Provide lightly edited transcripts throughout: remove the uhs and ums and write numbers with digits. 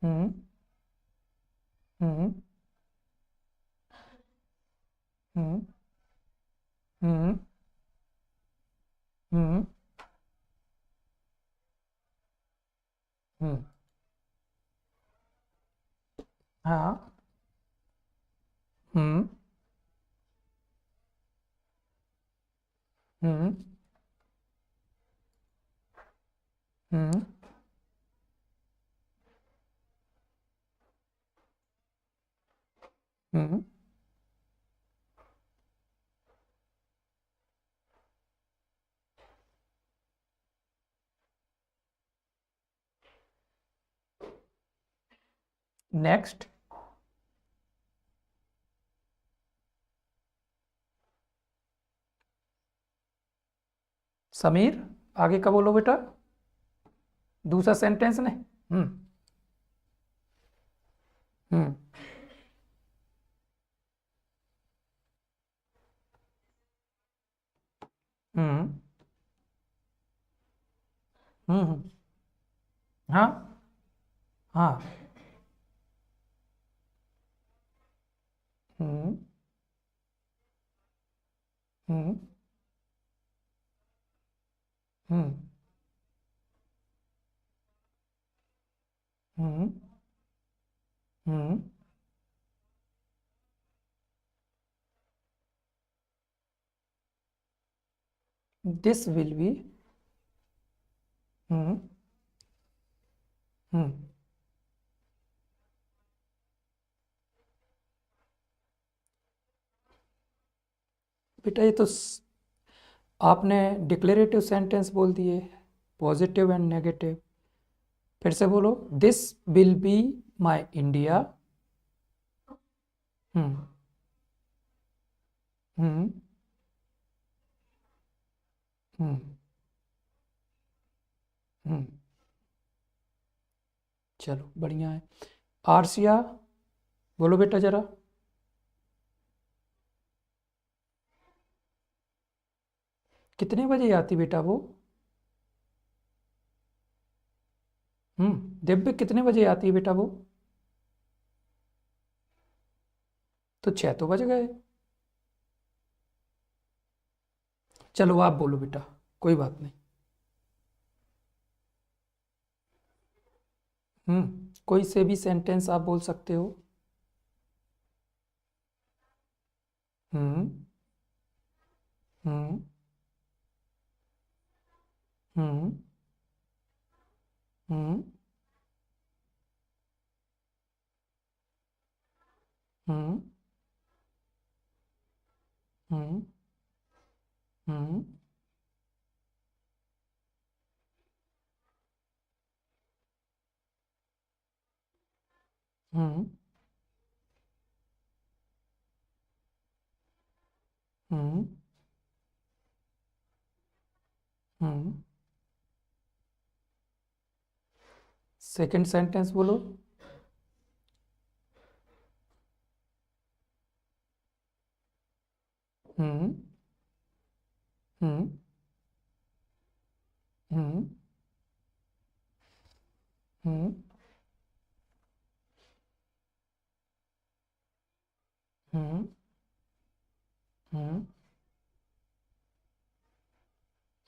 हम्म हम्म हम्म हम्म हम्म हम्म हाँ हम्म हम्म हम्म हम्म नेक्स्ट। समीर, आगे का बोलो बेटा। दूसरा सेंटेंस ने। हम्म हम्म हम्म हम्म हाँ हाँ हम्म हम्म हम्म हम्म हम्म दिस विल बी। हम्म हम्म बेटा ये तो आपने डिक्लेरेटिव सेंटेंस बोल दिए, पॉजिटिव एंड नेगेटिव। फिर से बोलो। This will be my India. Hmm hmm hmm hmm चलो बढ़िया है। आरसिया, बोलो बेटा जरा। कितने बजे आती बेटा वो? दिव्य कितने बजे आती है बेटा वो? तो 6 तो बज गए। चलो आप बोलो बेटा, कोई बात नहीं। कोई से भी सेंटेंस आप बोल सकते हो। हम्म हम्म हम्म हम्म हम्म हम्म हम्म हम्म हम्म हम्म सेकंड सेंटेंस बोलो। हम्म हम्म हम्म हम्म हम्म हम्म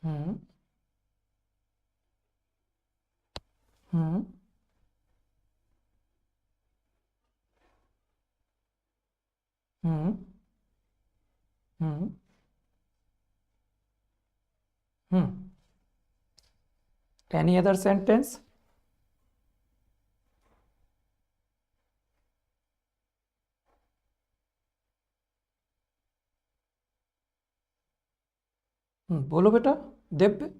हम्म हम्म हम्म हम्म हम्म एनी अदर सेंटेंस? बोलो बेटा। दिव्य।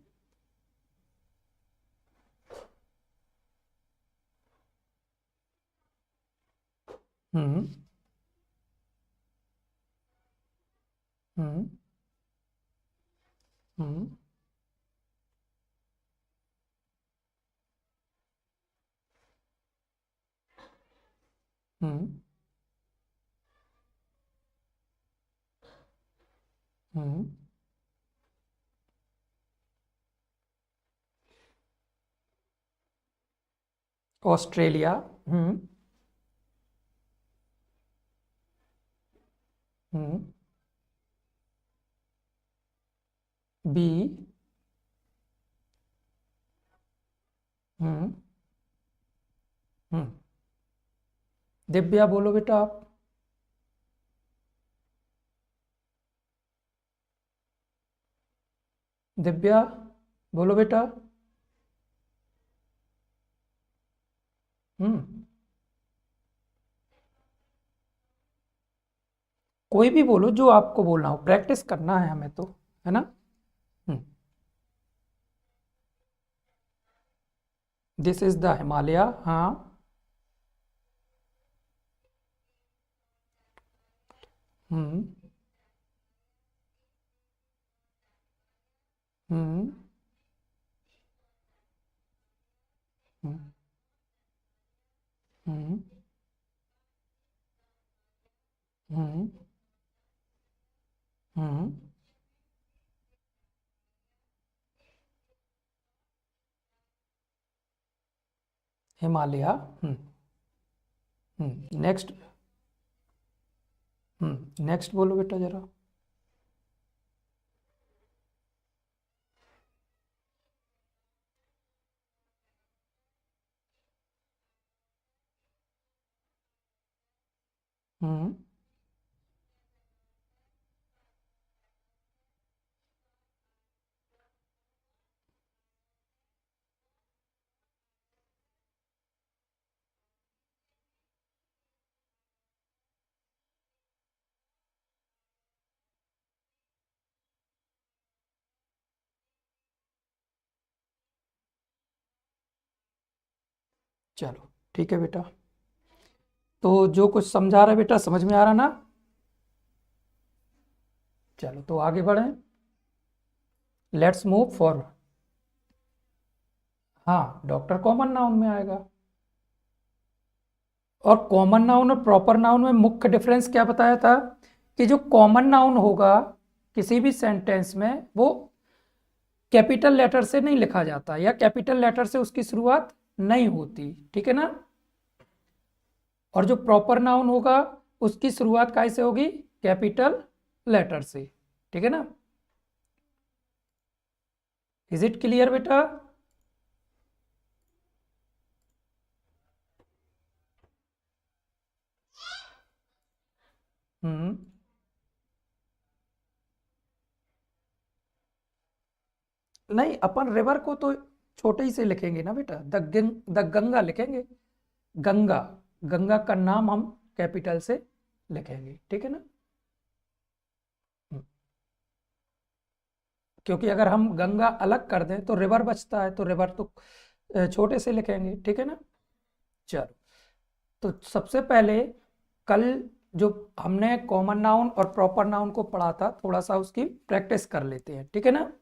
हम्म हम्म हम्म हम्म हम्म ऑस्ट्रेलिया। हम्म हम्म बी हम्म हम्म दिव्या बोलो बेटा आप। दिव्या बोलो बेटा। हम्म कोई भी बोलो जो आपको बोलना हो, प्रैक्टिस करना है हमें तो, है ना। हम्म दिस इज द हिमालय, हाँ। हम्म हम्म हम्म हम्म हम्म हम्म हिमालय। नेक्स्ट। नेक्स्ट बोलो बेटा जरा। हम्म चलो ठीक है बेटा। तो जो कुछ समझा रहा है बेटा, समझ में आ रहा ना। चलो तो आगे बढ़ें। Let's move for. हाँ, डॉक्टर कॉमन नाउन में आएगा। और कॉमन नाउन और प्रॉपर नाउन में मुख्य डिफरेंस क्या बताया था, कि जो कॉमन नाउन होगा किसी भी सेंटेंस में, वो कैपिटल लेटर से नहीं लिखा जाता, या कैपिटल लेटर से उसकी शुरुआत नहीं होती, ठीक है ना। और जो प्रॉपर नाउन होगा उसकी शुरुआत काय से होगी, कैपिटल लेटर से, ठीक है ना। इज इट क्लियर बेटा। हम्म नहीं, अपन रिवर को तो छोटे ही से लिखेंगे ना बेटा, द गंगा लिखेंगे। गंगा, गंगा का नाम हम कैपिटल से लिखेंगे, ठीक है ना। हम्म, क्योंकि अगर हम गंगा अलग कर दें तो रिवर बचता है, तो रिवर तो छोटे से लिखेंगे, ठीक है ना। चलो, तो सबसे पहले कल जो हमने कॉमन नाउन और प्रॉपर नाउन को पढ़ा था, थोड़ा सा उसकी प्रैक्टिस कर लेते हैं, ठीक है ना।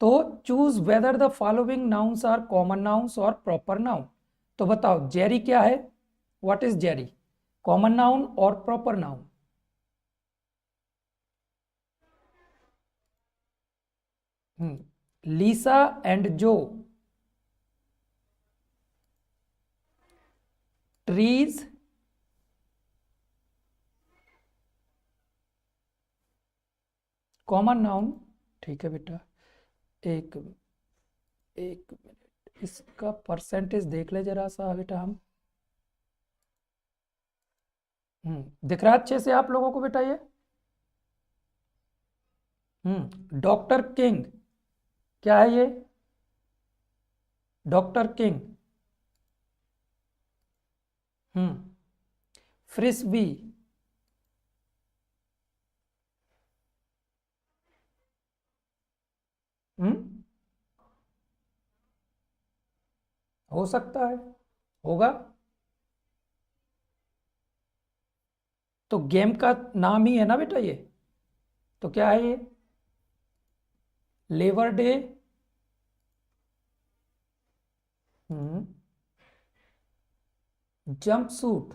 तो choose whether the following nouns are common nouns और प्रॉपर नाउन। तो बताओ जेरी क्या है, what is Jerry, common noun और proper noun. Lisa and Joe, trees, common noun, ठीक है बेटा। एक एक मिनट, इसका परसेंटेज देख ले जरा सा बेटा हम। दिख रहा है अच्छे से आप लोगों को बेटा ये। डॉक्टर किंग, क्या है ये, डॉक्टर किंग। फ्रिस्बी, हम्म हो सकता है, होगा। तो गेम का नाम ही है ना बेटा ये, तो क्या है ये, labour day. Jump suit,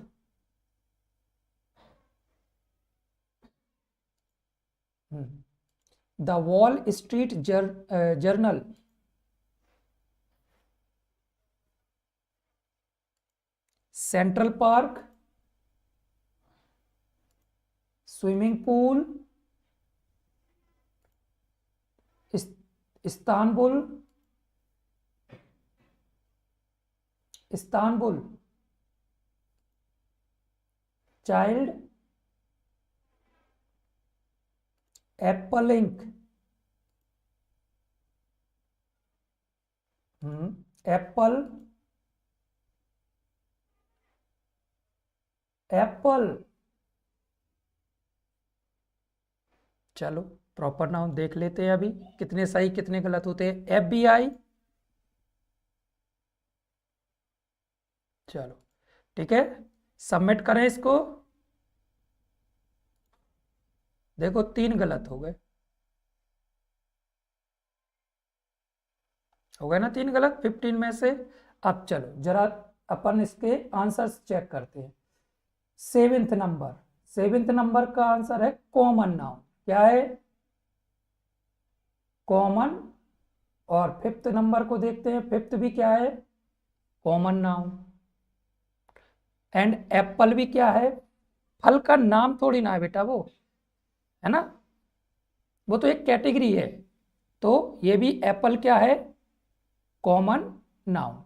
the wall street journal, central park, swimming pool, Istanbul, Istanbul, child, Apple ink, Apple, Apple. चलो प्रॉपर नाउन देख लेते हैं अभी, कितने सही कितने गलत होते हैं। FBI, चलो ठीक है, सबमिट करें इसको। देखो 3 गलत हो गए ना, 3 गलत 15 में से। अब चलो जरा अपन इसके आंसर्स चेक करते हैं। सेवेंथ नंबर का आंसर है कॉमन नाउन। क्या है? कॉमन। और फिफ्थ नंबर को देखते हैं, फिफ्थ भी क्या है? Common noun. एंड एप्पल भी क्या है? फल का नाम थोड़ी ना है बेटा, वो है ना, वो तो एक कैटेगरी है। तो ये भी एप्पल क्या है? Common noun.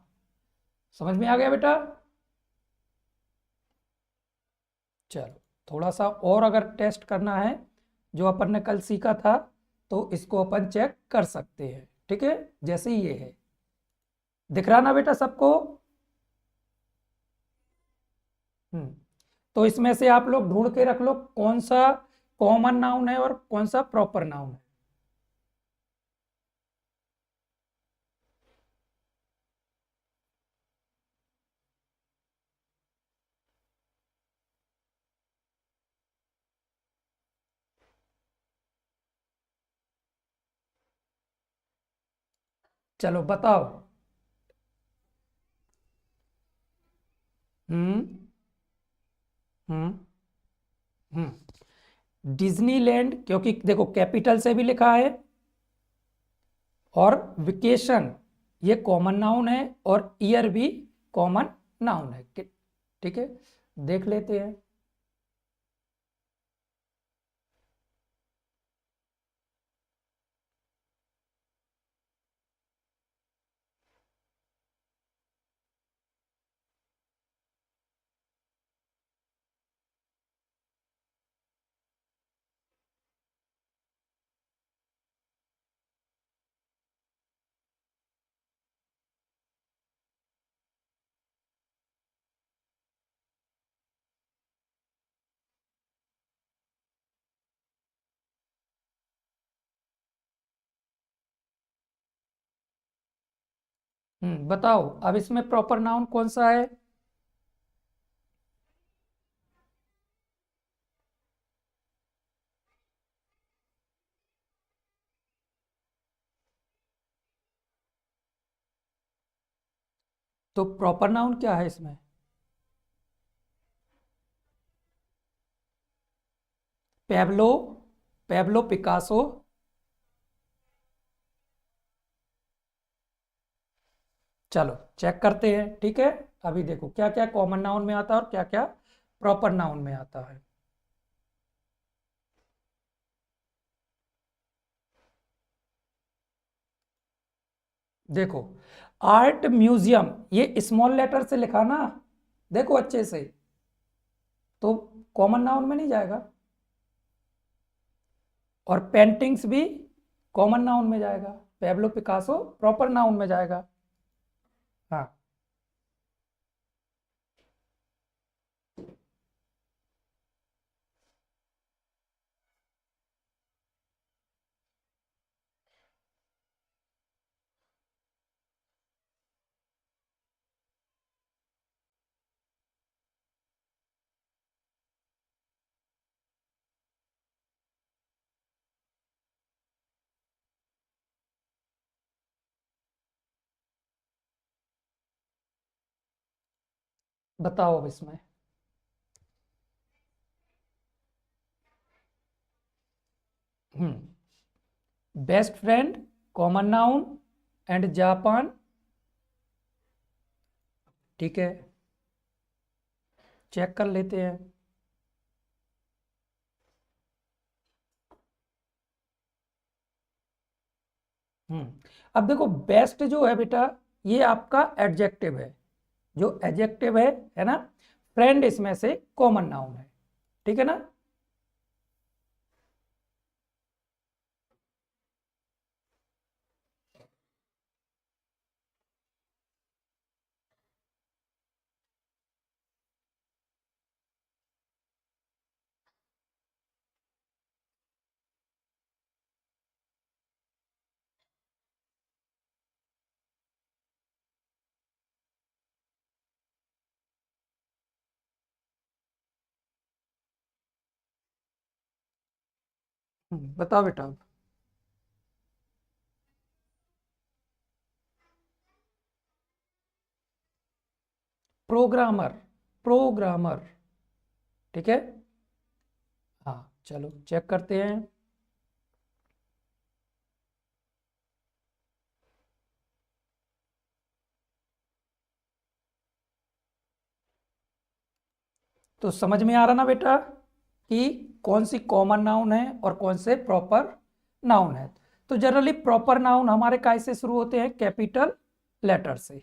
समझ में आ गया बेटा? चलो थोड़ा सा और अगर टेस्ट करना है, जो अपन ने कल सीखा था, तो इसको अपन चेक कर सकते हैं। ठीक है, जैसे ही ये है, दिख रहा ना बेटा सबको? तो इसमें से आप लोग ढूंढ के रख लो कौन सा कॉमन नाउन है और कौन सा प्रॉपर नाउन है। चलो बताओ। हम्म हम्म डिज्नीलैंड, क्योंकि देखो कैपिटल से भी लिखा है, और वेकेशन ये कॉमन नाउन है, और ईयर भी कॉमन नाउन है। ठीक है, देख लेते हैं। बताओ अब इसमें प्रॉपर नाउन कौन सा है? तो प्रॉपर नाउन क्या है इसमें? Pablo, Pablo Picasso. चलो चेक करते हैं। ठीक है, अभी देखो क्या क्या कॉमन नाउन में आता है और क्या क्या प्रॉपर नाउन में आता है। देखो आर्ट म्यूजियम, ये स्मॉल लेटर से लिखा ना, देखो अच्छे से, तो कॉमन नाउन में नहीं जाएगा। और पेंटिंग्स भी कॉमन नाउन में जाएगा, पेब्लो पिकासो प्रॉपर नाउन में जाएगा। हाँ, बताओ अब इसमें। Best friend common noun, and Japan. ठीक है, चेक कर लेते हैं। अब देखो बेस्ट जो है बेटा, ये आपका एडजेक्टिव है। जो एडजेक्टिव है ना, फ्रेंड इसमें से कॉमन नाउन है, ठीक है ना। बताओ बेटा अब। प्रोग्रामर, प्रोग्रामर, ठीक है। हाँ चलो चेक करते हैं। तो समझ में आ रहा ना बेटा कि कौन सी कॉमन नाउन है और कौन से प्रॉपर नाउन है। तो जनरली प्रॉपर नाउन हमारे काय से शुरू होते हैं, कैपिटल लेटर से,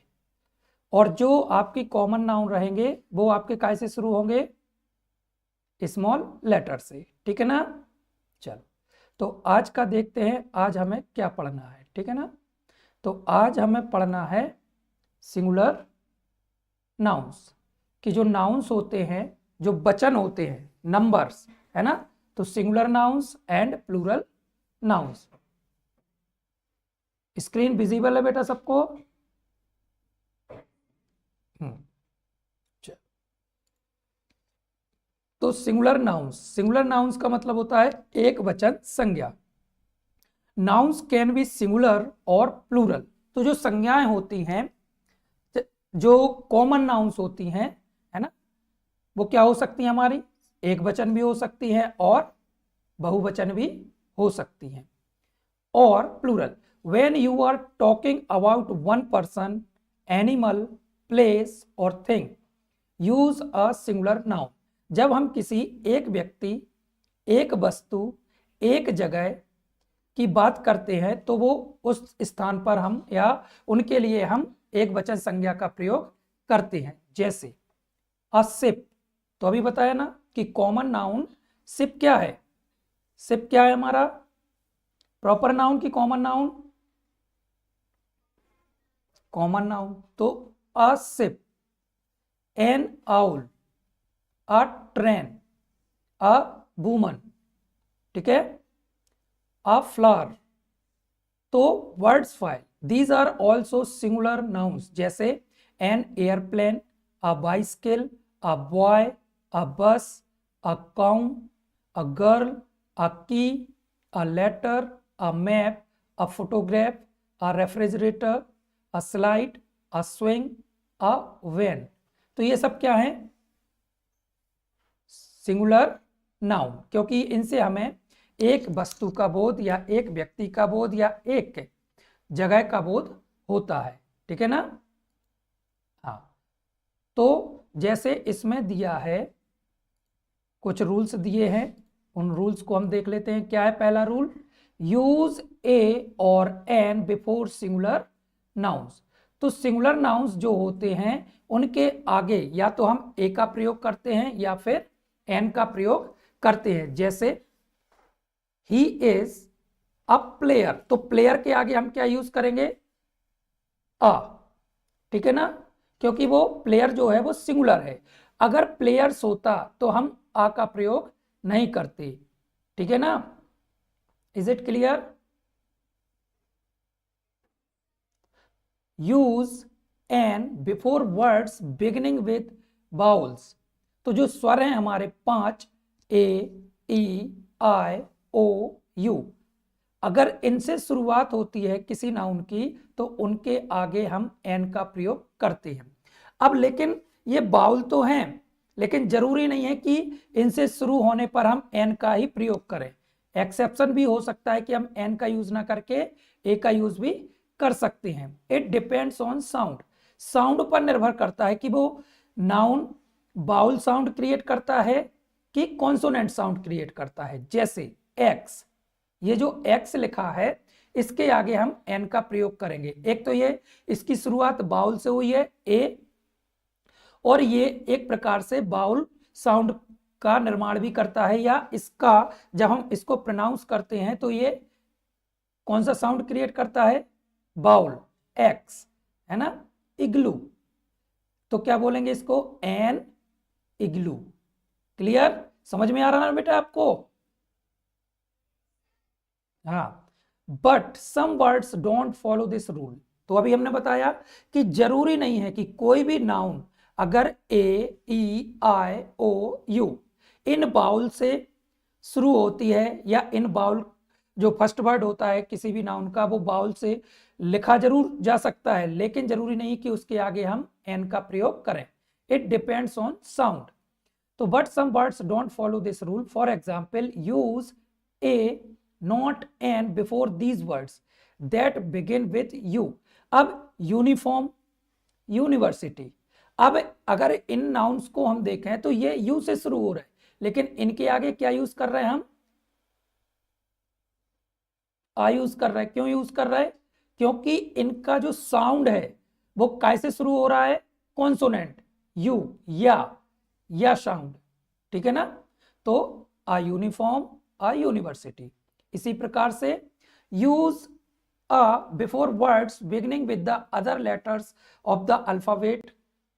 और जो आपकी कॉमन नाउन रहेंगे वो आपके काय से शुरू होंगे, स्मॉल लेटर से, ठीक है ना। चलो तो आज का देखते हैं, आज हमें क्या पढ़ना है, ठीक है ना। तो आज हमें पढ़ना है सिंगुलर नाउन्स, कि जो नाउन्स होते हैं, जो वचन होते हैं, नंबर्स, है ना। तो singular nouns and plural nouns. Screen visible है बेटा सबको? चलो। तो सिंगुलर नाउन्स, सिंगुलर नाउन्स का मतलब होता है एक वचन संज्ञा। नाउन्स कैन बी सिंगुलर और प्लूरल। तो जो संज्ञाएं होती हैं, जो कॉमन नाउन्स होती हैं, है ना, वो क्या हो सकती हैं हमारी, एक वचन भी हो सकती हैं और बहुवचन भी हो सकती हैं। और plural, when you are talking about one person, animal, place or thing, use a singular noun. जब हम किसी एक व्यक्ति, एक वस्तु, एक जगह की बात करते हैं तो वो उस स्थान पर हम या उनके लिए हम एक वचन संज्ञा का प्रयोग करते हैं। जैसे अ शिप, तो अभी बताया ना कि कॉमन नाउन शिप क्या है, शिप क्या है हमारा प्रॉपर नाउन की कॉमन नाउन, कॉमन नाउन। तो a ship, an owl, a train, a woman, ठीक है, अ फ्लावर। तो words file, these are also singular nouns, जैसे an airplane, a bicycle, a boy, a bus, a cow, a girl, a key, a letter, a map, a photograph, a refrigerator, a slide, a swing, a van. तो ये सब क्या है, singular noun, क्योंकि इनसे हमें एक वस्तु का बोध या एक व्यक्ति का बोध या एक जगह का बोध होता है, ठीक है ना। हाँ, तो जैसे इसमें दिया है, कुछ रूल्स दिए हैं, उन रूल्स को हम देख लेते हैं। क्या है पहला रूल, यूज ए और एन बिफोर सिंगुलर नाउन्स। तो सिंगुलर नाउन्स जो होते हैं उनके आगे या तो हम ए का प्रयोग करते हैं या फिर एन का प्रयोग करते हैं। जैसे ही इज अ प्लेयर, तो प्लेयर के आगे हम क्या यूज करेंगे, अ, ठीक है ना, क्योंकि वो प्लेयर जो है वो सिंगुलर है। अगर प्लेयर्स होता तो हम आ का प्रयोग नहीं करते, ठीक है ना। Is it clear. Use an before words beginning with bowls. तो जो स्वर हैं हमारे पांच, ए, ई, आई, ओ, यू, अगर इनसे शुरुआत होती है किसी नाउन की तो उनके आगे हम एन का प्रयोग करते हैं। अब लेकिन ये बाउल तो हैं, लेकिन जरूरी नहीं है कि इनसे शुरू होने पर हम एन का ही प्रयोग करें। एक्सेप्शन भी हो सकता है कि हम एन का यूज ना करके ए का यूज भी कर सकते हैं। It depends on sound, sound पर निर्भर करता है कि वो नाउन बाउल साउंड क्रिएट करता है कि कॉन्सोनेंट साउंड क्रिएट करता है? जैसे एक्स, ये जो एक्स लिखा है इसके आगे हम एन का प्रयोग करेंगे। एक तो ये इसकी शुरुआत बाउल से हुई है ए, और ये एक प्रकार से बाउल साउंड का निर्माण भी करता है, या इसका जब हम इसको प्रोनाउंस करते हैं तो ये कौन सा साउंड क्रिएट करता है? बाउल, एक्स, है ना, इग्लू। तो क्या बोलेंगे इसको? An igloo. क्लियर? समझ में आ रहा ना बेटा आपको? हाँ। But some words don't follow this rule. तो अभी हमने बताया कि जरूरी नहीं है कि कोई भी नाउन अगर ए, ई, आई, ओ, यू इन बाउल से शुरू होती है, या इन बाउल जो फर्स्ट वर्ड होता है किसी भी नाउन का वो बाउल से लिखा जरूर जा सकता है, लेकिन जरूरी नहीं कि उसके आगे हम एन का प्रयोग करें। It depends on sound. तो but some words don't follow this rule. For example, use a not an before these words that begin with U. अब यूनिफॉर्म, यूनिवर्सिटी, अब अगर इन नाउन्स को हम देखें तो ये यू से शुरू हो रहा है, लेकिन इनके आगे क्या यूज कर रहे हैं हम? आ यूज कर रहे हैं। क्यों यूज कर रहे हैं? क्योंकि इनका जो साउंड है वो कैसे शुरू हो रहा है? कॉन्सोनेंट, यू, या साउंड। ठीक है ना? तो आ यूनिफॉर्म, आ यूनिवर्सिटी। इसी प्रकार से use a before words beginning with the other letters of the alphabet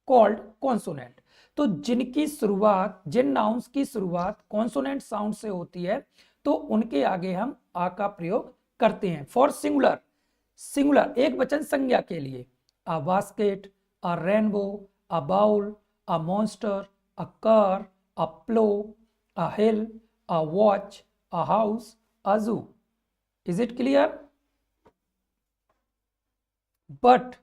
called consonant. तो जिनकी शुरुआत, जिन नाउन्स की शुरुआत कॉन्सोनेंट साउंड से होती है तो उनके आगे हम आ का प्रयोग करते हैं। फॉर सिंगुलर, सिंगुलर एक वचन संज्ञा के लिए, a basket, a rainbow, a bowl, a monster, a car, a plough, a hill, a watch, a house, a zoo. Is it clear? But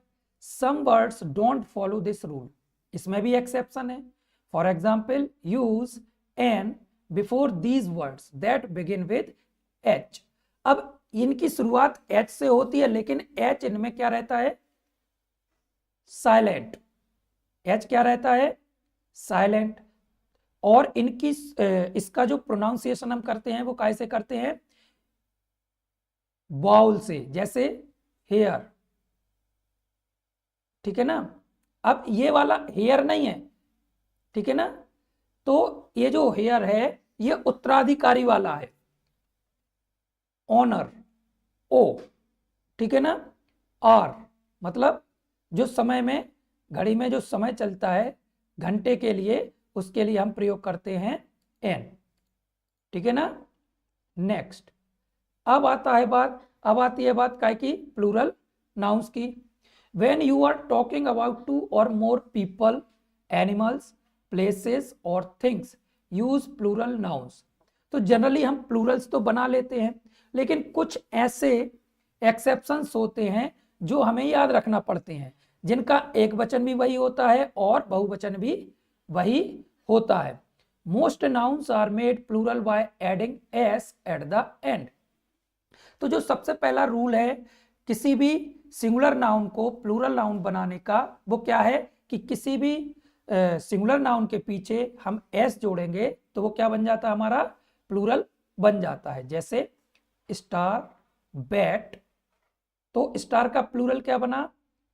some words don't follow this rule. इसमें भी exception है। For example, use an before these words that begin with H. अब इनकी शुरुआत H से होती है, लेकिन एच इनमें क्या रहता है? साइलेंट। एच क्या रहता है? साइलेंट। और इनकी इसका जो प्रोनाउंसिएशन हम करते हैं वो कैसे करते हैं? बाउल से, जैसे हेयर। ठीक है ना? अब ये वाला हेयर नहीं है, ठीक है ना? तो ये जो हेयर है ये उत्तराधिकारी वाला है, ऑनर, ओ। ठीक है ना? आर मतलब जो समय में, घड़ी में जो समय चलता है घंटे के लिए, उसके लिए हम प्रयोग करते हैं एन। ठीक है ना? नेक्स्ट, अब आती है बात काय की? प्लूरल नाउन्स की। When you are talking about two और मोर पीपल, एनिमल्स, प्लेसेस और थिंग्स, यूज प्लूरल नाउन्स। तो जनरली हम प्लूरल्स तो बना लेते हैं, लेकिन कुछ ऐसे एक्सेप्शंस होते हैं जो हमें याद रखना पड़ते हैं, जिनका एक वचन भी वही होता है और बहुवचन भी वही होता है। Most nouns are made plural by adding S at the end. तो जो सबसे पहला रूल है किसी भी सिंगुलर नाउन को प्लूरल नाउन बनाने का, वो क्या है कि किसी भी सिंगुलर नाउन के पीछे हम एस जोड़ेंगे तो वो क्या बन जाता है? हमारा प्लूरल बन जाता है। जैसे स्टार, बैट, तो स्टार का प्लूरल क्या बना?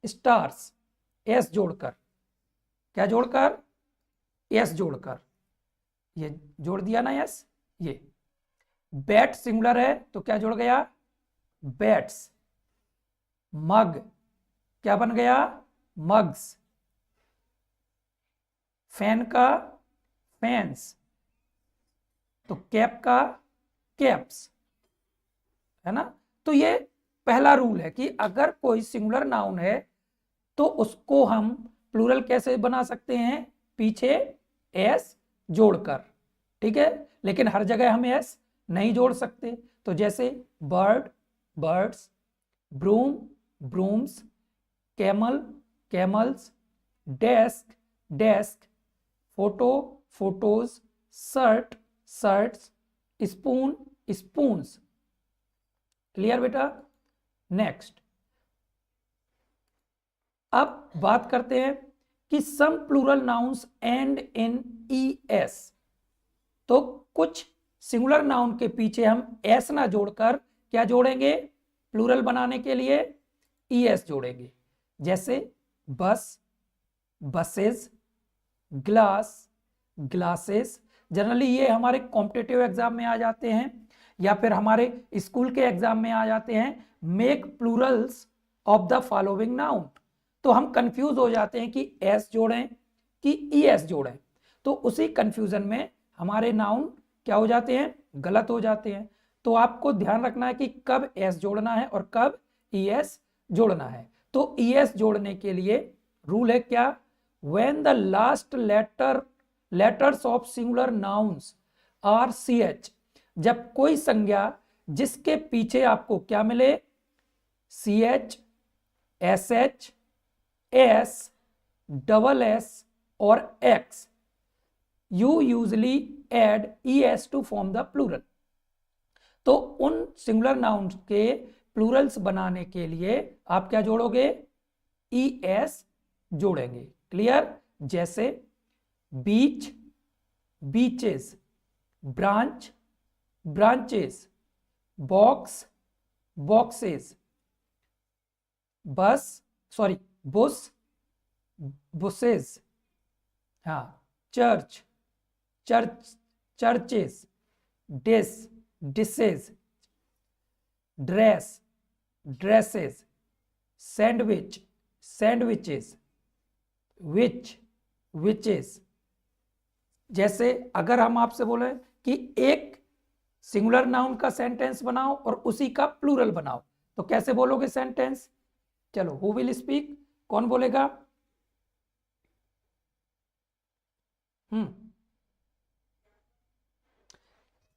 स्टार्स। एस जोड़कर, क्या जोड़कर? एस जोड़कर, ये जोड़ दिया ना एस। ये बैट सिंगुलर है तो क्या जुड़ गया? बैट्स। मग क्या बन गया? मग्स। फैन का फैंस, तो कैप का कैप्स, है ना? तो ये पहला रूल है कि अगर कोई सिंगुलर नाउन है तो उसको हम प्लूरल कैसे बना सकते हैं? पीछे एस जोड़कर। ठीक है? लेकिन हर जगह हम एस नहीं जोड़ सकते। तो जैसे bird, birds, broom, brooms, camel, camels, desk, desk, photo, photos, shirt, shirts, spoon, spoons. Clear बेटा? नेक्स्ट, अब बात करते हैं कि some plural nouns end in E S, तो कुछ सिंगुलर नाउन के पीछे हम एस ना जोड़कर क्या जोड़ेंगे, प्लूरल बनाने के लिए ई एस जोड़ेंगे। जैसे बस, बसेस, ग्लास, ग्लासेस। जनरली ये हमारे कॉम्पिटिटिव एग्जाम में आ जाते हैं या फिर हमारे स्कूल के एग्जाम में आ जाते हैं। Make Plurals of the following noun, तो हम कंफ्यूज हो जाते हैं कि एस जोड़ें कि ई एस जोड़ें, तो उसी कंफ्यूजन में हमारे नाउन क्या हो जाते हैं, गलत हो जाते हैं। तो आपको ध्यान रखना है कि कब एस जोड़ना है और कब ई एस जोड़ना है। तो ई एस जोड़ने के लिए रूल है क्या, when the last letters of singular nouns are ch, जब कोई संज्ञा जिसके पीछे आपको क्या मिले, ch, sh, s, double s और x, you usually add es to form the plural। तो उन सिंगुलर नाउन्स के प्लूरल्स बनाने के लिए आप क्या जोड़ोगे, es जोड़ेंगे। क्लियर। जैसे beach, beaches, branch, branches, box, boxes, bus, sorry bus, buses, हाँ, church, church, churches, dish, dishes, dress, dresses, sandwich, sandwiches, witch, witches. जैसे अगर हम आपसे बोले कि एक सिंगुलर नाउन का सेंटेंस बनाओ और उसी का प्लूरल बनाओ, तो कैसे बोलोगे सेंटेंस, चलो हु विल स्पीक, कौन बोलेगा।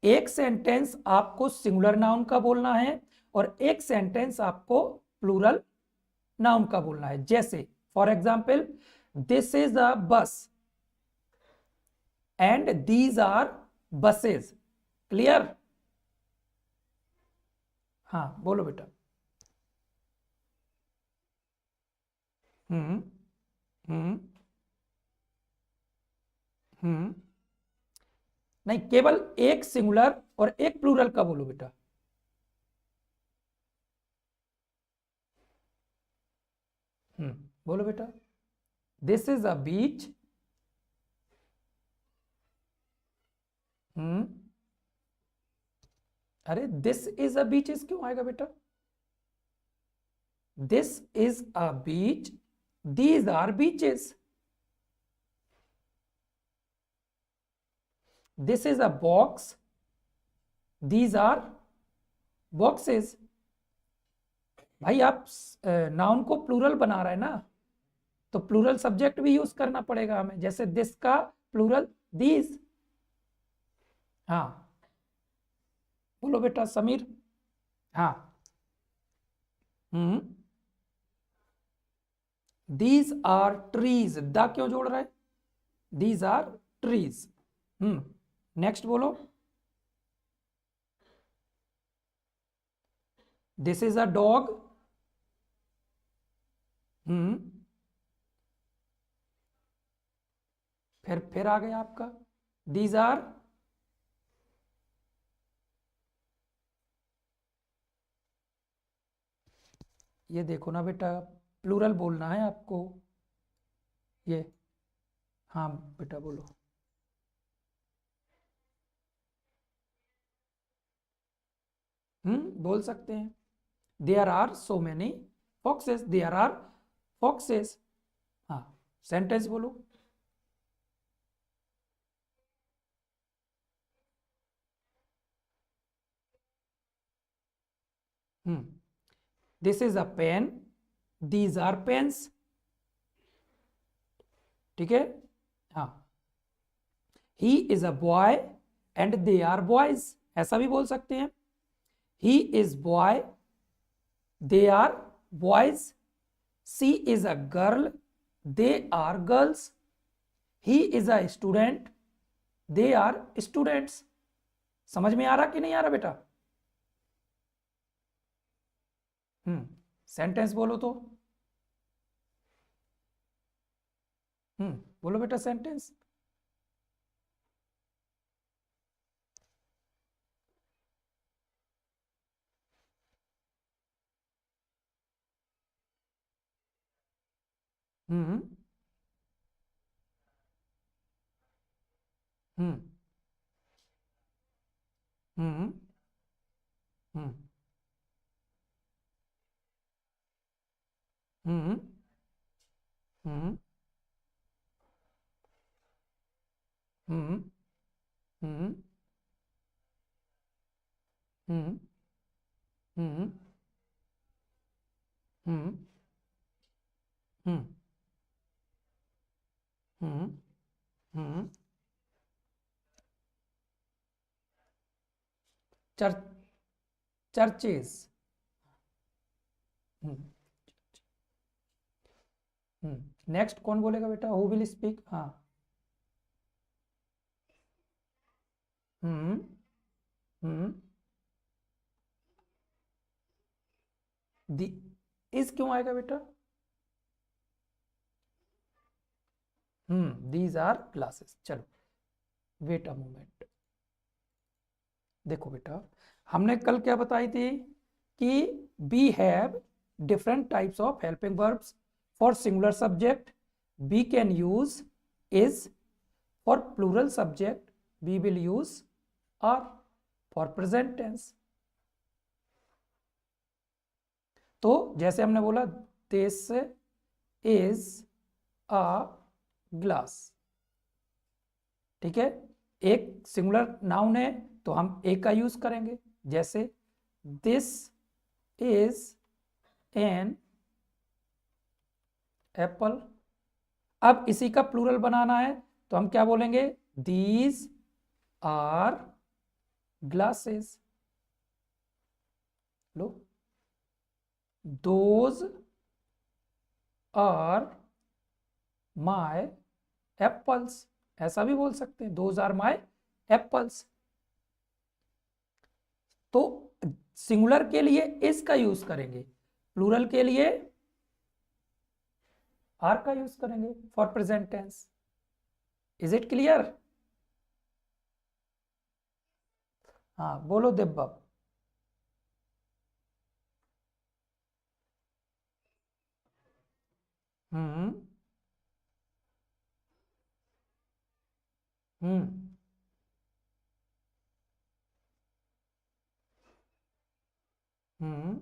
एक सेंटेंस आपको सिंगुलर नाउन का बोलना है और एक सेंटेंस आपको प्लूरल नाउन का बोलना है। जैसे for example, this is a bus and these are buses. Clear. हाँ बोलो बेटा। हम्म हम्म हम्म नहीं, केवल एक सिंगुलर और एक प्लूरल का बोलो बेटा। बोलो बेटा। This is a beach. अरे this is a beach is क्यों आएगा बेटा, this is a beach, these are beaches. This is a box, these are boxes. भाई आप नाउन को प्लूरल बना रहे हैं ना, तो प्लूरल सब्जेक्ट भी यूज करना पड़ेगा हमें। जैसे दिस का प्लूरल दीज। हाँ बोलो बेटा समीर। हाँ। दीज आर ट्रीज, द क्यों जोड़ रहा है, दीज आर ट्रीज। नेक्स्ट बोलो। This is a dog. फिर आ गया आपका दीज आर। ये देखो ना बेटा, प्लूरल बोलना है आपको ये। हाँ बेटा बोलो। बोल सकते हैं। There are so many foxes, there are foxes. हाँ सेंटेंस बोलो। This is a pen, these are pens. ठीक है। हाँ। He is a boy and they are boys, ऐसा भी बोल सकते हैं। He is boy, they are boys. She is a girl, they are girls. He is a student, they are students. समझ में आ रहा कि नहीं आ रहा बेटा। सेंटेंस बोलो तो। बोलो बेटा सेंटेंस। हम्म हम्म हम्म हम्म हम्म हम्म हम्म हम्म हम्म हम्म हम्म हम्म हम्म हम्म चर चर्चेज। नेक्स्ट कौन बोलेगा बेटा, हु विल स्पीक? हाँ। हम्म हम्म दी इज क्यों आएगा बेटा? These are glasses. चलो वेट अ मोमेंट। देखो बेटा, हमने कल क्या बताई थी कि we have different types of helping verbs for singular subject we can use is, for plural subject we will use are, for present tense. तो जैसे हमने बोला दिस इज अ ग्लास, ठीक है, एक सिंगुलर नाउन है तो हम एक का यूज करेंगे। जैसे दिस इज एन एप्पल। अब इसी का प्लूरल बनाना है तो हम क्या बोलेंगे, दीज आर ग्लासेस। लो, दोज आर माय एप्पल्स। ऐसा भी बोल सकते हैं, दोज आर माय एप्पल्स। तो सिंगुलर के लिए इस का यूज करेंगे, प्लूरल के लिए आर का यूज करेंगे for present tense. Is it clear? हाँ बोलो दिब्बा। Hmm hmm hmm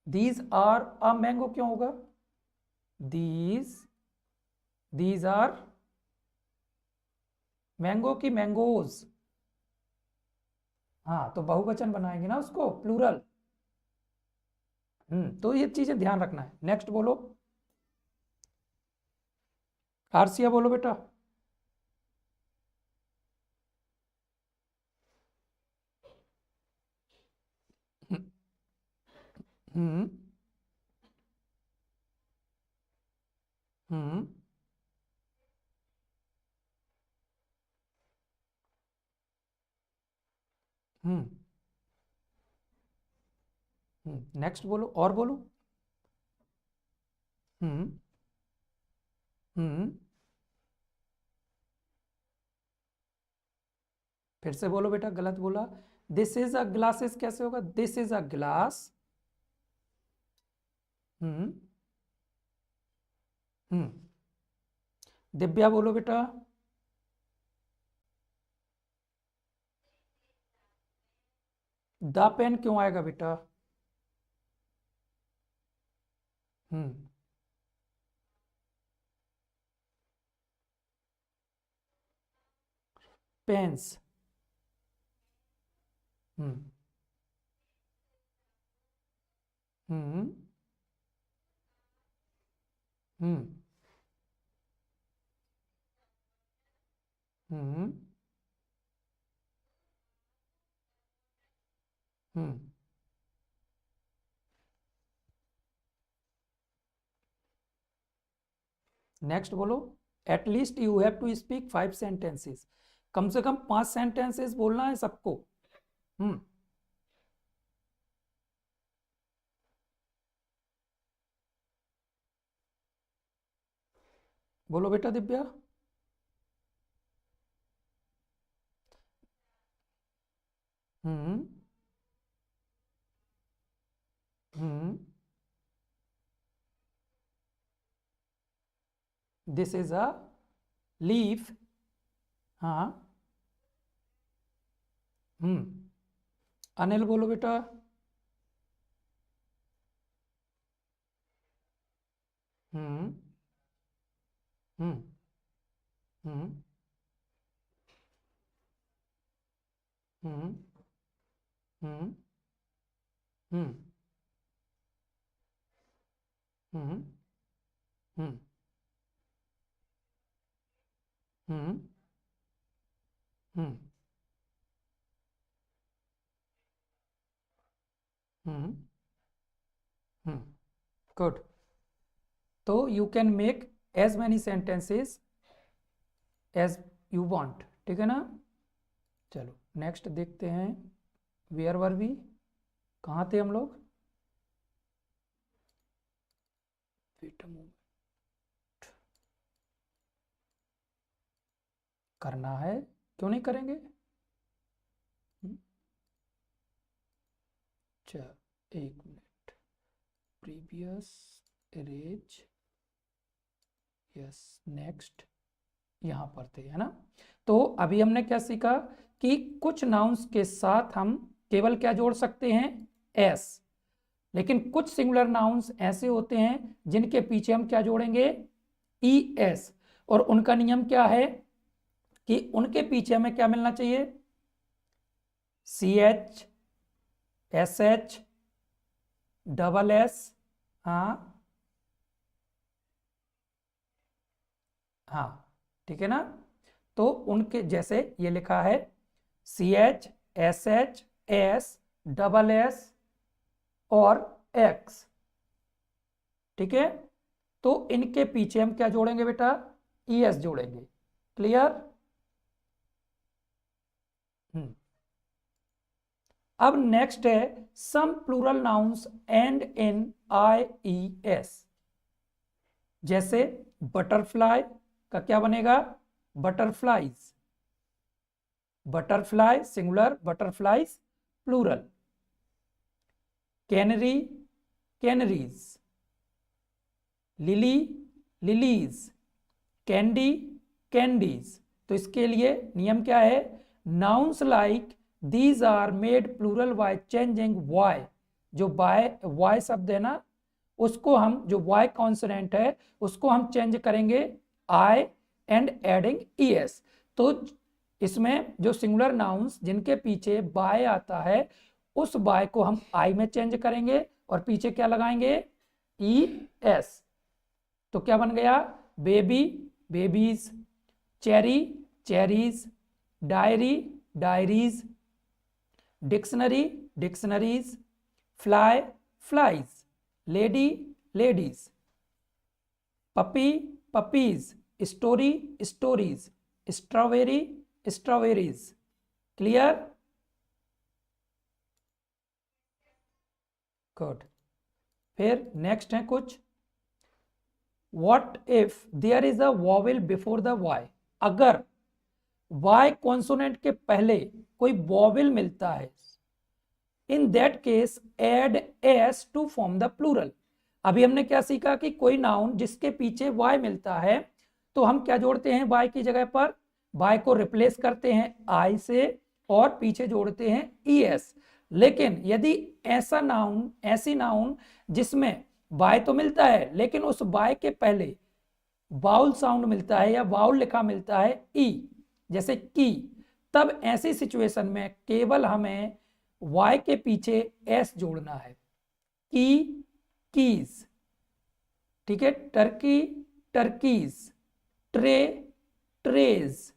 these are a mango क्यों होगा? दीज दीज आर मैंगो की मैंगोज। हाँ तो बहुवचन बनाएंगे ना उसको, प्लूरल। तो ये चीजें ध्यान रखना है। नेक्स्ट बोलो, आरसिया बोलो बेटा। हम्म हम्म हम्म नेक्स्ट बोलो, और बोलो। हम्म हम्म फिर से बोलो बेटा, गलत बोला। दिस इज अ ग्लासेस कैसे होगा? This is a glass. हम्म हम्म दिव्या बोलो बेटा। द पेन क्यों आएगा बेटा? हम्म पेन्स। हम्म हम्म हम्म हम्म हम्म नेक्स्ट बोलो, at least you have to speak 5 sentences. कम से कम 5 सेंटेंसेस बोलना है सबको। हम्म बोलो बेटा दिव्या। हम्म हम्म दिस इज अ लीफ। हाँ। अनिल बोलो बेटा। हम्म हम्म हम्म हम्म हम्म हम्म हम्म हम्म हम्म हम्म हम्म हम्म गुड। तो you can make as many sentences as you want, ठीक है ना। चलो नेक्स्ट देखते हैं। वेयर वर वी, कहाँ थे हम लोग। वेट अ मोमेंट, करना है, क्यों नहीं करेंगे। हम्म, चल एक minute. Previous arrays, yes next, यहाँ पर थे है ना। तो अभी हमने क्या सीखा कि कुछ नाउन्स के साथ हम केवल क्या जोड़ सकते हैं, एस। लेकिन कुछ सिंगुलर नाउन्स ऐसे होते हैं जिनके पीछे हम क्या जोड़ेंगे, ई एस। और उनका नियम क्या है कि उनके पीछे हमें क्या मिलना चाहिए, C H, S H, double S. हाँ हाँ, ठीक है ना। तो उनके जैसे ये लिखा है, C H, S H, S, double S और एक्स, ठीक है। तो इनके पीछे हम क्या जोड़ेंगे बेटा, ई एस जोड़ेंगे। क्लियर। हम्म अब नेक्स्ट है some plural nouns end in I E S. जैसे बटरफ्लाई का क्या बनेगा, butterflies. Butterfly singular, butterflies plural. Canary, canaries. Lily, lilies. Candy, candies. तो इसके लिए नियम क्या है, nouns like these are made plural by changing Y. जो बाय वाई शब्द है ना, उसको हम, जो वाई कॉन्सोनेंट है उसको हम चेंज करेंगे आई एंड एडिंग ई एस। तो इसमें जो सिंगुलर नाउन्स जिनके पीछे बाय आता है, उस बाय को हम आई में चेंज करेंगे और पीछे क्या लगाएंगे, ई एस। तो क्या बन गया, baby, babies. Cherry, cherries. Diary, diaries. Dictionary, dictionaries. Fly, flies. Lady, ladies. Puppy, puppies. Story, stories. Strawberry, strawberries. Clear. Good. फिर नेक्स्ट है कुछ, what if there is a vowel before the Y. अगर Y consonant के पहले कोई vowel मिलता है, in that case add S to form the plural. अभी हमने क्या सीखा कि कोई नाउन जिसके पीछे वाई मिलता है तो हम क्या जोड़ते हैं, वाई की जगह पर वाई को रिप्लेस करते हैं आई से और पीछे जोड़ते हैं ई एस। लेकिन यदि ऐसा नाउन, ऐसी नाउन जिसमें वाई तो मिलता है लेकिन उस वाई के पहले वाउल साउंड मिलता है या वाउल लिखा मिलता है ई, जैसे की, तब ऐसी सिचुएशन में केवल हमें वाई के पीछे एस जोड़ना है। की, कीज, ठीक है। Turkey, Turkey's. ट्रे, ट्रेज,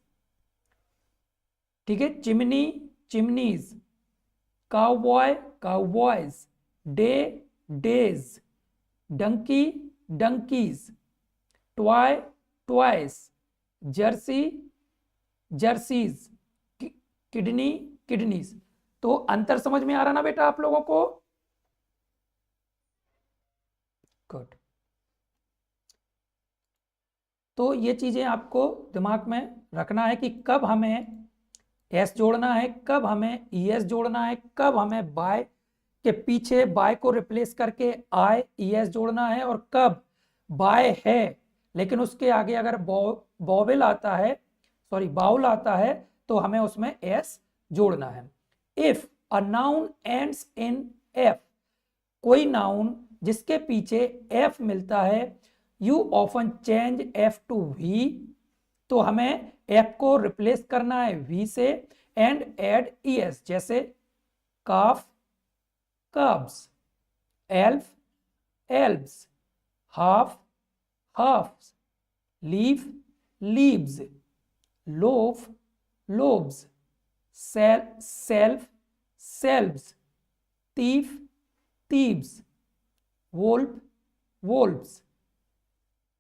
ठीक है। Chimney, chimneys. Cowboy, cowboys. Day, days. Donkey, donkeys. Toy, toys. Jersey, jerseys. Kidney, kidneys. तो अंतर समझ में आ रहा ना बेटा आप लोगों को। गुड। तो ये चीज़ें आपको दिमाग में रखना है कि कब हमें एस जोड़ना है, कब हमें ई एस जोड़ना है, कब हमें बाय के पीछे बाय को रिप्लेस करके आई ई एस जोड़ना है, और कब बाय है लेकिन उसके आगे अगर बॉवेल आता है, सॉरी बाउल आता है, तो हमें उसमें एस जोड़ना है। If a noun ends in F, कोई नाउन जिसके पीछे एफ मिलता है, you often change F to V, तो हमें एफ को रिप्लेस करना है वी से एंड एड ई एस, जैसे calf calves, elf elves, half halves, leaf leaves, loaf loaves, self selves, thief thieves, wolf wolves।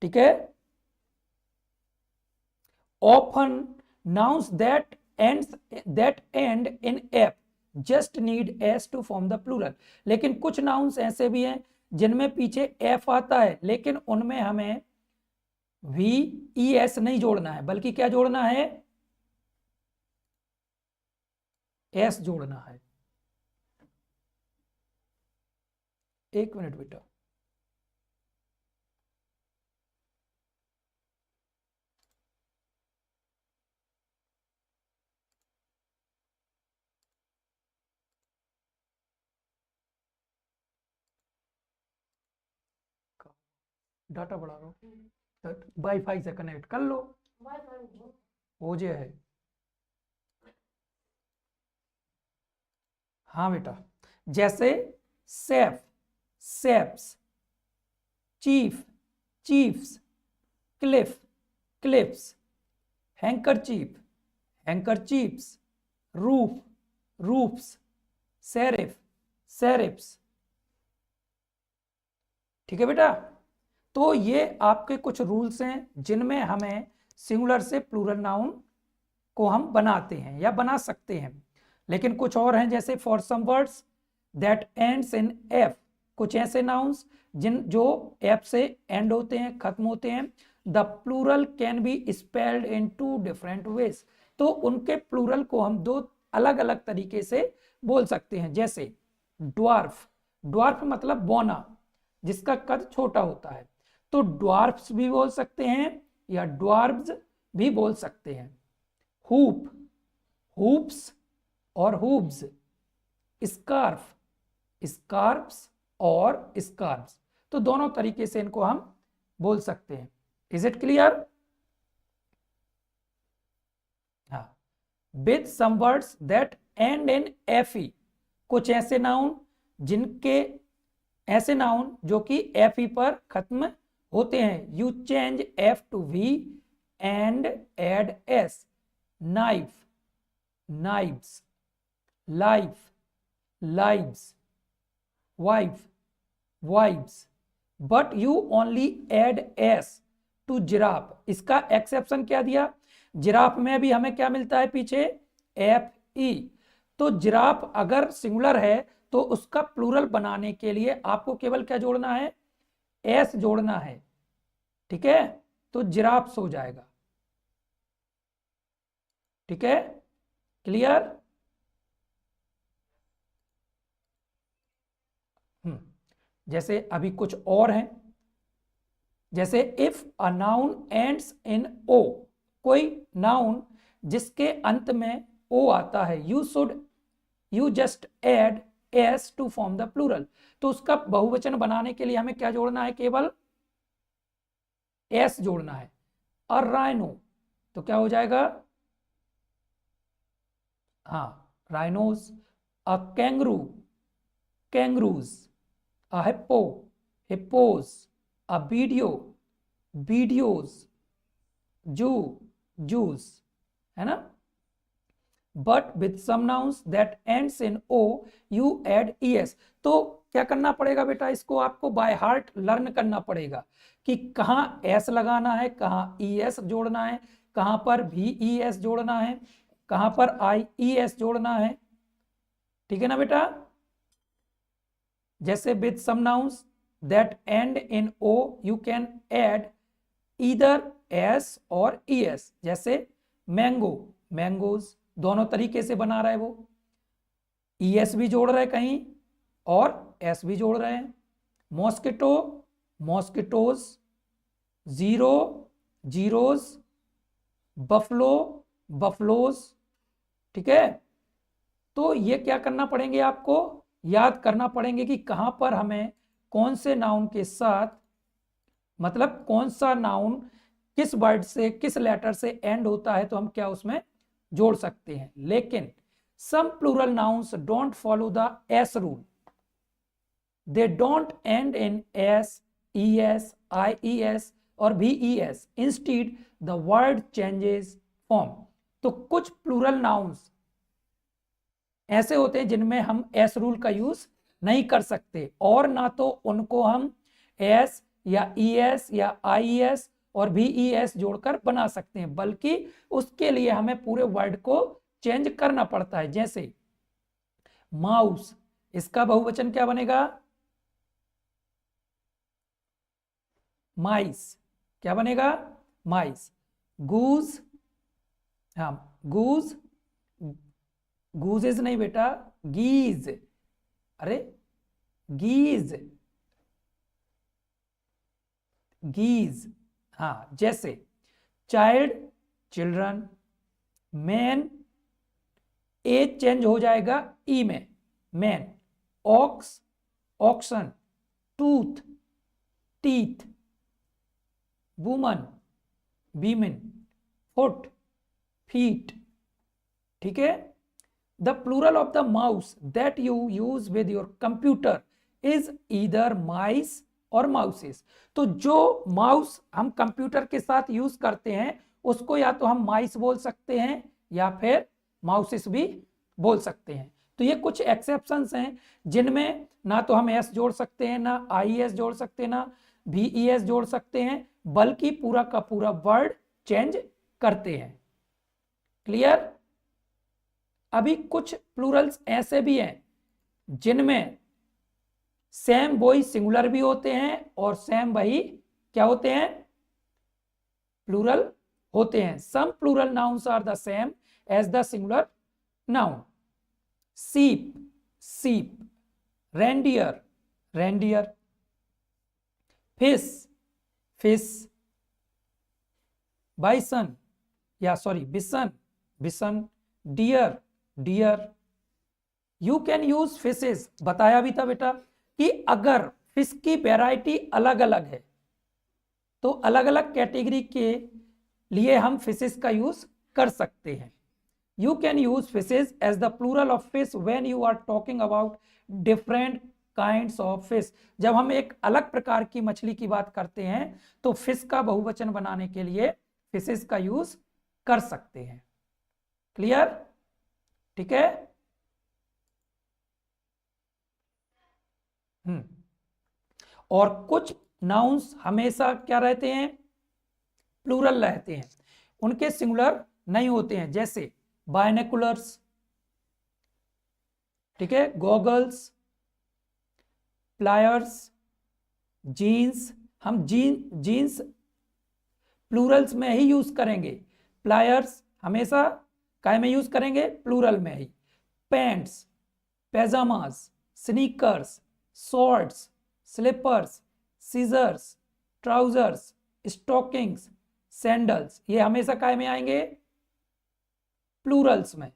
ठीक है। often nouns that end in f just need s to form the plural, लेकिन कुछ nouns ऐसे भी हैं जिनमें पीछे f आता है लेकिन उनमें हमें v e s नहीं जोड़ना है, बल्कि क्या जोड़ना है, s जोड़ना है। एक मिनट बेटा, डाटा बढ़ा लो, वाईफाई से कनेक्ट कर लो, हो जे है। हाँ बेटा, जैसे safe safes, chief chiefs, cliff cliffs, handkerchief handkerchiefs, roof roofs, sheriff sheriffs. ठीक है बेटा, तो ये आपके कुछ रूल्स हैं जिनमें हमें सिंगुलर से प्लूरल नाउन को हम बनाते हैं या बना सकते हैं। लेकिन कुछ और हैं, जैसे for some words that ends in F, कुछ ऐसे नाउन्स जो एफ से एंड होते हैं, खत्म होते हैं, the plural can be spelled in 2 different ways, तो उनके प्लूरल को हम 2 अलग अलग तरीके से बोल सकते हैं। जैसे ड्वार्फ, ड्वार्फ मतलब बौना, जिसका कद छोटा होता है, तो ड्वार्फ्स भी बोल सकते हैं या ड्वार्ब्स भी बोल सकते हैं। हुप हुप्स और हुब्स, स्कार्फ स्कार्फ्स और स्कार्फ्स, तो दोनों तरीके से इनको हम बोल सकते हैं। Is it clear? हाँ, with some words that end in F E, कुछ ऐसे नाउन जिनके ऐसे नाउन जो कि एफ ई पर खत्म होते हैं, you change F to V and add S, knife knives, life lives, wife wives, but you only add S to giraffe. इसका एक्सेप्शन क्या दिया, जिराफ में भी हमें क्या मिलता है पीछे, एफ ई, तो जिराफ अगर सिंगुलर है तो उसका प्लूरल बनाने के लिए आपको केवल क्या जोड़ना है, एस जोड़ना है। ठीक है, तो जिराफ्स हो जाएगा। ठीक है, क्लियर? जैसे अभी कुछ और हैं, जैसे if a noun ends in O, कोई नाउन जिसके अंत में ओ आता है, you just add S to form the plural, तो उसका बहुवचन बनाने के लिए हमें क्या जोड़ना है, केवल एस जोड़ना है। अ राइनो, तो क्या हो जाएगा, हाँ rhinos. A kangaroo kangaroos, a hippo hippos, a video videos, zoo zoos, है ना। But with some nouns that ends in O you add E S, तो क्या करना पड़ेगा बेटा, इसको आपको बाय हार्ट लर्न करना पड़ेगा कि कहाँ एस लगाना है, कहाँ ई एस जोड़ना है, कहाँ पर भी ई एस जोड़ना है, कहाँ पर आई ई एस जोड़ना है। ठीक है ना बेटा। जैसे with some nouns that end in o you can add either S और ई एस, जैसे मैंगो, मैंगोज, दोनों तरीके से बना रहा है वो, ई एस भी जोड़ रहे हैं कहीं और एस भी जोड़ रहे हैं। Mosquito, mosquitoes, zero, zeros, buffalo, buffaloes. ठीक है, तो ये क्या करना पड़ेंगे, आपको याद करना पड़ेंगे कि कहां पर हमें कौन से नाउन के साथ, मतलब कौन सा नाउन किस वर्ड से, किस लेटर से एंड होता है, तो हम क्या उसमें जोड़ सकते हैं। लेकिन some plural nouns don't follow the s rule, they don't end in s, es, ies or ves, instead the word changes form। तो कुछ प्लूरल नाउन्स ऐसे होते हैं जिनमें हम एस रूल का यूज नहीं कर सकते, और ना तो उनको हम एस या ईएस या आईएस और वीईएस जोड़कर बना सकते हैं, बल्कि उसके लिए हमें पूरे वर्ड को चेंज करना पड़ता है। जैसे माउस, इसका बहुवचन क्या बनेगा, माइस, क्या बनेगा, माइस। गूज, हाँ गूज, गूजेज नहीं बेटा, गीज, अरे गीज, गीज, हाँ। जैसे child, children, man, A change हो जाएगा ई में, men. Ox, oxen, tooth, teeth, woman, women, foot, feet. ठीक है, the plural of the mouse that you use with your computer is either mice और माउसेस। तो जो माउस हम computer के साथ यूज करते हैं उसको या तो हम माइस बोल सकते हैं या फिर माउसेस भी बोल सकते हैं। तो ये कुछ एक्सेप्शंस हैं जिनमें ना तो हम एस जोड़ सकते हैं, ना आई एस जोड़ सकते हैं, ना वी एस जोड़ सकते हैं, बल्कि पूरा का पूरा वर्ड चेंज करते हैं। क्लियर। अभी कुछ प्लूरल्स ऐसे भी हैं जिनमें सेम बॉय सिंगुलर भी होते हैं और सेम वही क्या होते हैं, प्लूरल होते हैं। Some plural nouns are the same as the singular noun. Sheep, sheep, reindeer, reindeer, fish, fish, bison या sorry bison, bison, deer, deer. You can use fishes, बताया भी था बेटा कि अगर फिश की वैरायटी अलग अलग है तो अलग अलग कैटेगरी के लिए हम फिशेस का यूज कर सकते हैं। You can use fishes as the plural of fish when you are talking about different kinds of fish. जब हम एक अलग प्रकार की मछली की बात करते हैं तो फिश का बहुवचन बनाने के लिए फिशेस का यूज कर सकते हैं। क्लियर। ठीक है। और कुछ नाउन्स हमेशा क्या रहते हैं, प्लूरल रहते हैं, उनके सिंगुलर नहीं होते हैं। जैसे बायनेकुलर्स, ठीक है, गॉगल्स, प्लायर्स, जीन्स। हम जीन्स प्लूरल्स में ही यूज करेंगे, प्लायर्स हमेशा काय में यूज करेंगे, प्लूरल में ही। Pants, pajamas, sneakers, shorts, slippers, scissors, trousers, stockings, sandals, ये हमेशा काय में आएंगे, प्लूरल्स में।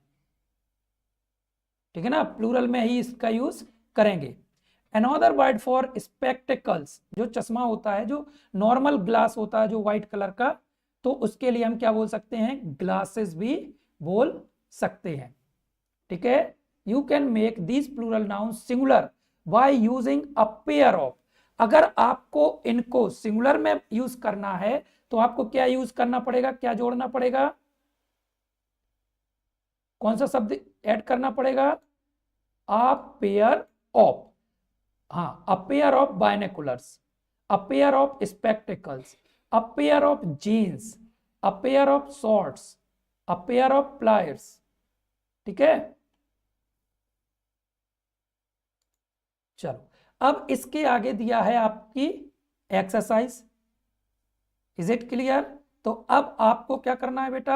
ठीक है ना, प्लूरल में ही इसका यूज करेंगे। अनदर वर्ड फॉर स्पेक्टिकल्स, जो चश्मा होता है, जो नॉर्मल ग्लास होता है जो व्हाइट कलर का, तो उसके लिए हम क्या बोल सकते हैं, ग्लासेस भी बोल सकते हैं। ठीक है। You can make this plural noun singular by using a pair of. अगर आपको इनको सिंगुलर में यूज करना है तो आपको क्या यूज करना पड़ेगा, क्या जोड़ना पड़ेगा, कौन सा शब्द ऐड करना पड़ेगा, अ पेयर ऑफ। हाँ, a pair of binoculars, a pair of spectacles, a pair of jeans, a pair of shorts, a pair of pliers. ठीक है। चलो, अब इसके आगे दिया है आपकी एक्सरसाइज। Is it clear. तो अब आपको क्या करना है बेटा,